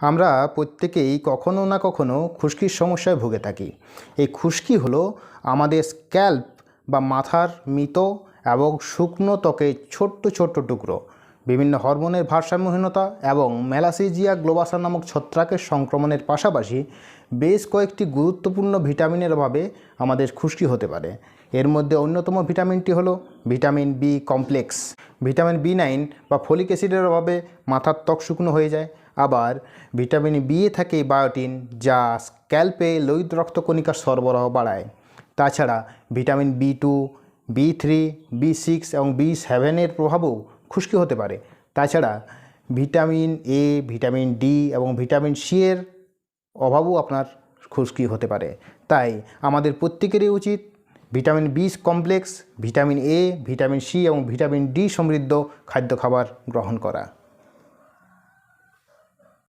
আমরা প্রত্যেকেই কখনো না কখনো খুশকির সমস্যায় ভুগে থাকি। এই খুশকি হলো আমাদের স্ক্যাল্প বা মাথার মৃত এবং শুকনো ত্বকের ছোট্ট ছোট্ট টুকরো বিভিন্ন হরমোনের ভারসাম্যহীনতা এবং ম্যালাসিজিয়া গ্লোবাসা নামক ছত্রাকের সংক্রমণের পাশাপাশি বেশ কয়েকটি গুরুত্বপূর্ণ ভিটামিনের অভাবে আমাদের খুশকি হতে পারে। এর মধ্যে অন্যতম ভিটামিনটি হলো ভিটামিন বি কমপ্লেক্স। ভিটামিন বি9 বা ফলিক অ্যাসিডের অভাবে মাথার ত্বক শুকনো হয়ে যায়। আবার ভিটামিন বি এ থাকে বায়োটিন, যা স্ক্যাল্পে লোহিত রক্তকণিকার সরবরাহ বাড়ায়। তাছাড়া ভিটামিন বি2, বি3, বি6 এবং বি7-এর প্রভাবেও খুশকি হতে পারে। তাছাড়া ভিটামিন এ, ভিটামিন ডি এবং ভিটামিন সি এর অভাবও আপনার খুশকি হতে পারে। তাই আমাদের প্রত্যেকেরই উচিত vitamin B complex, vitamin A, vitamin C এবং ভিটামিন ডি সমৃদ্ধ খাদ্য খাবার গ্রহণ করা।